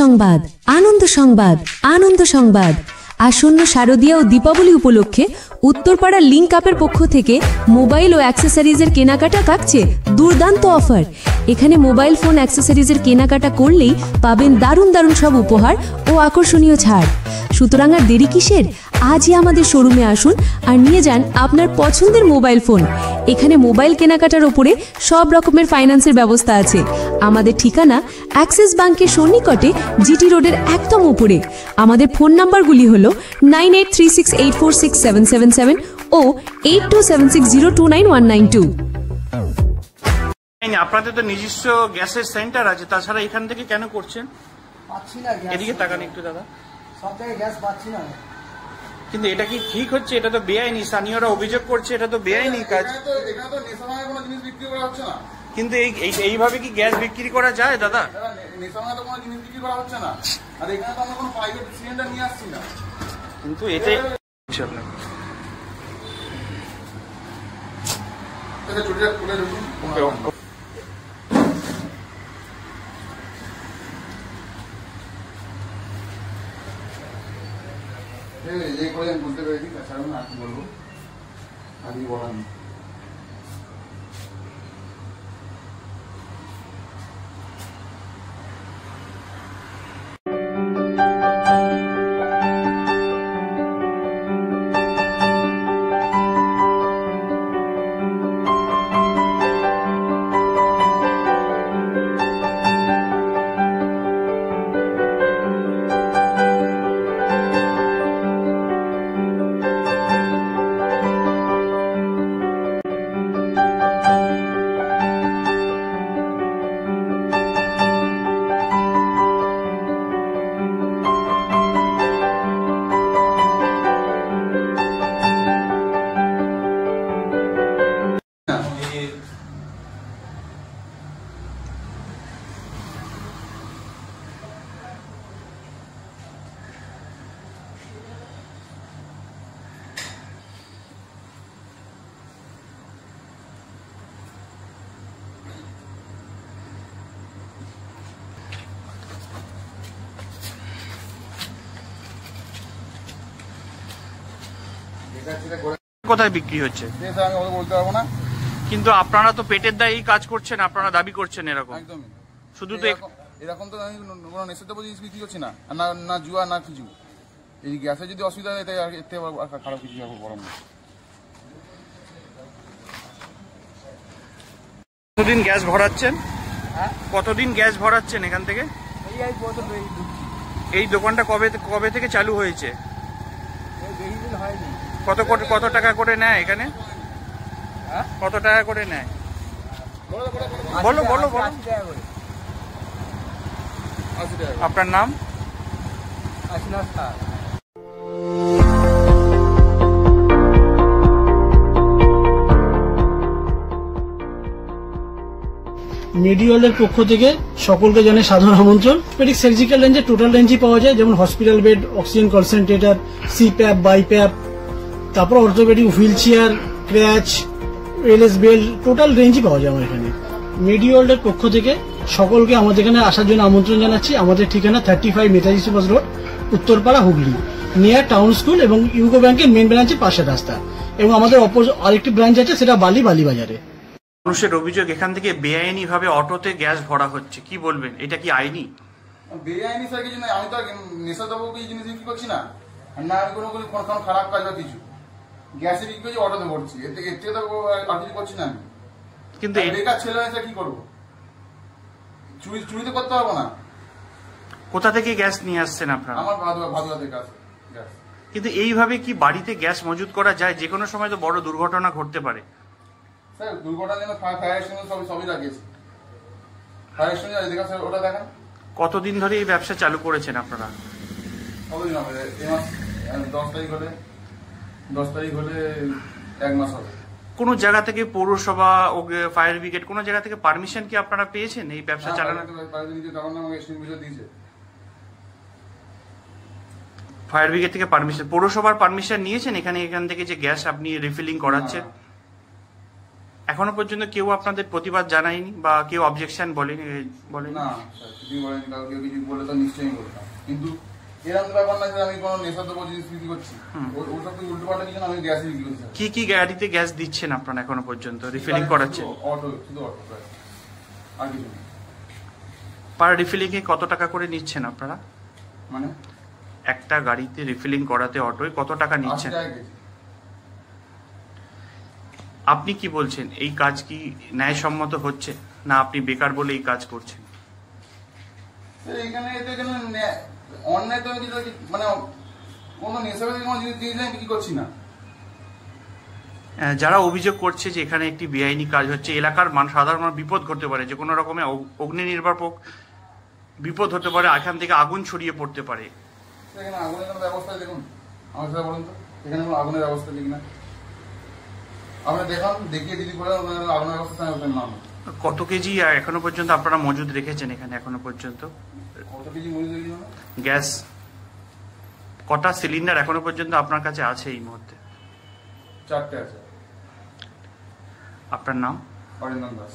সংবাদ, আনন্দ সংবাদ, আনন্দ সংবাদ। আসন্ন শারদীয়া ও দীপাবলি উপলক্ষে উত্তরপাড়া লিঙ্ক আপের পক্ষ থেকে মোবাইল ও অ্যাক্সেসরিজের কেনাকাটা কাটছে দুর্দান্ত অফার। এখানে মোবাইল ফোন অ্যাক্সেসরিজের কেনাকাটা করলেই পাবেন দারুণ দারুণ সব উপহার ও আকর্ষণীয় ছাড়। সুতরাং আর দেরি কিসের? আজই আমাদের শোরুমে আসুন আর নিয়ে যান আপনার পছন্দের মোবাইল ফোন। এখানে মোবাইল কেনাকাটার ওপরে সব রকমের ফাইন্যান্সের ব্যবস্থা আছে। আমাদের ঠিকানা অ্যাক্সিস ব্যাংকের সন্নিকটে, জিটি রোডের একদম উপরে। আমাদের ফোন নাম্বারগুলি হল 9836846777 ও 8276029192। আপনাদের তো নিজস্ব গ্যাসের সেন্টার আছে, তাছাড়া এখান থেকে কেন করছেন? পাচ্ছি না গ্যাস। এদিকে তাকান একটু দাদা। সব জায়গায় গ্যাস পাচ্ছি না। কিন্তু এটা কি ঠিক হচ্ছে? এটা তো বেআইনি, স্থানীয়রা অভিযোগ করছে এটা তো বেআইনি কাজ। এখানে তো নেশামায় কোনো জিনিস বিক্রি করা হচ্ছে না। কিন্তু এইভাবে কি গ্যাস বিক্রি করা যায় দাদা? নেশামায় তো কোনো জিনিস বিক্রি করা হচ্ছে না। আর এখানে তো আমরা কোনো প্রাইভেট সিলিন্ডার নিয়ে আসছি না। কিন্তু এতে চুরিটা খুলে দেখুন। এই করে আমি বুঝতে পেরেছি, তাছাড়া আর কি বলবো, আগে বলার নেই। কোথায় বিক্রি হচ্ছে বলতে পারবো না, কিন্তু আপনারা তো পেটের দায়েই কাজ করছেন, আপনারা দাবি করছেন এরকম। একদমই শুধু তো এরকম তো আমি কোনো নেশাদ্রব্য জিনিস বিক্রি করছি না, না জুয়া না কিছু। এই গ্যাসে যদি অসুবিধা হয় তাই এর থেকে খারাপ কিছু হবে বরং। কতদিন গ্যাস ভরাচ্ছেন? কতদিন গ্যাস ভরাচ্ছেন এখান থেকে? এই দোকানটা কবে থেকে চালু হয়েছে? কত টাকা করে নেয় এখানে? কত টাকা করে নেয়? বলো। আপনার নাম? মেডিওয়ালের পক্ষ থেকে সকলকে জানাই সাধারণ আমন্ত্রণ। পেডিক সার্জিক্যাল রেঞ্জে টোটাল রেঞ্জই পাওয়া যায়, যেমন hospital bed, oxygen concentrator, CPAP, BiPAP, তারপর orthopaedic, wheelchair, crutch, LS belt, total রেঞ্জই পাওয়া যায় আমার এখানে। মেডিওয়ালের পক্ষ থেকে সকলকে আমাদের এখানে আসার জন্য আমন্ত্রণ জানাচ্ছি। আমাদের ঠিকানা 35 Netaji Subhash road, Uttarpara, Hooghly, near town school এবং ইউকো ব্যাংকের মেন ব্রাঞ্চের পাশের রাস্তা। এবং আমাদের আরেকটি ব্রাঞ্চ আছে, সেটা বালিবাজারে। মানুষের অভিযোগ এখান থেকে বেআইনি ভাবে অটোতে গ্যাস ভরা হচ্ছে, কি বলবেন? এটা কি আইনি? বেআইনি স্যার কিছু না, আমি তো নেশাদ্রব্য এই জিনিস বিক্রি করছি না, না আমি কোনো খারাপ কাজ বা কিছু। গ্যাসে বিক্রি করছি, অটোতে ভরছি, এর থেকে তো আর কিছু করছি না আমি। কিন্তু বেকার ছেলে হয়েছে কি করবো? চুরি তো করতে পারবো না। কোথা থেকে গ্যাস নিয়ে আসছেন আপনারা? আমার ভাদুয়া থেকে আসে গ্যাস। কিন্তু এইভাবে কি বাড়িতে গ্যাস মজুত করা যায়? যে কোনো সময় তো বড় দুর্ঘটনা ঘটতে পারে। স্যার দুর্ঘটনার জন্য ফায়ার এক্সটিংগুইশার সবই লাগিয়েছে। ফায়ার এক্সটিংগুইশার দেখা স্যার, ওটা দেখেন। কতদিন ধরে এই ব্যবসা চালু করেছেন আপনারা? কতদিন হবে? এই মাস 10 তারিখ হলে 1 মাস হবে। কোন জায়গা থেকে পৌরসভা ও ফায়ার ব্রিগেড কোন জায়গা থেকে পারমিশন কি আপনারা পেয়েছেন এই ব্যবসা চালানোর? ফায়ার ব্রিগেড থেকে পারমিশন, পৌরসভার পারমিশন নিয়েছেন এখান থেকে যে গ্যাস আপনি রিফিলিং করাচ্ছেন? এখনো পর্যন্ত কেউ আপনাদের প্রতিবাদ জানায়নি বা কেউ অবজেকশন বলেনি? না স্যার, কিছুই বলেনি। কাউকে কিছু বলে তো নিশ্চয়ই বলতাম, কিন্তু এরকম ব্যাপার না যে আমি কোনো নেশাদ্রব্য জিনিস বিক্রি করছি। ওসব তো উল্টো পাল্টা কিছু না, আমি গ্যাস বিক্রি করছি। কি কি গাড়িতে গ্যাস দিচ্ছেন আপনারা এখনো পর্যন্ত, রিফিলিং করাচ্ছেন? অটো, শুধু অটো, আর কিছু নেই। পার রিফিলিং এ কত টাকা করে নিচ্ছেন আপনারা? মানে একটা গাড়িতে রিফিলিং করাতে অটোয় কত টাকা 80 নিচ্ছেন? টাকা কেজি। আপনি কি বলছেন, এই কাজ কি ন্যায়সম্মত হচ্ছে, না আপনি বেকার বলে এই কাজ করছেন? এইখানে এতে কেন অন্যায়? তো আমি মানে কোনো নেশাবাদী কোনো জিনিস আমি বিক্রি করছি না। যারা অভিযোগ করছে যে এখানে একটি বেআইনি কাজ হচ্ছে, এলাকার সাধারণ মানুষ বিপদ ঘটতে পারে, যে কোনো রকমের অগ্নি নির্বাপক বিপদ হতে পারে, এখান থেকে আগুন ছড়িয়ে পড়তে পারে। এখানে আগুনের কোনো ব্যবস্থা দেখুন, আমার সাথে বলুন তো, এখানে কোনো আগুনের ব্যবস্থা দেখি না। আপনি দেখান, দেখিয়ে দিদি করে আগুনের ব্যবস্থা নাম। কত কেজি এখনো পর্যন্ত আপনারা মজুদ রেখেছেন এখানে এখনো পর্যন্ত? কত কেজি মরিচ দেখি না? গ্যাস কটা সিলিন্ডার এখনো পর্যন্ত আপনার কাছে আছে এই মুহূর্তে? 4টে আছে। আপনার নাম? অরিন্দম দাস।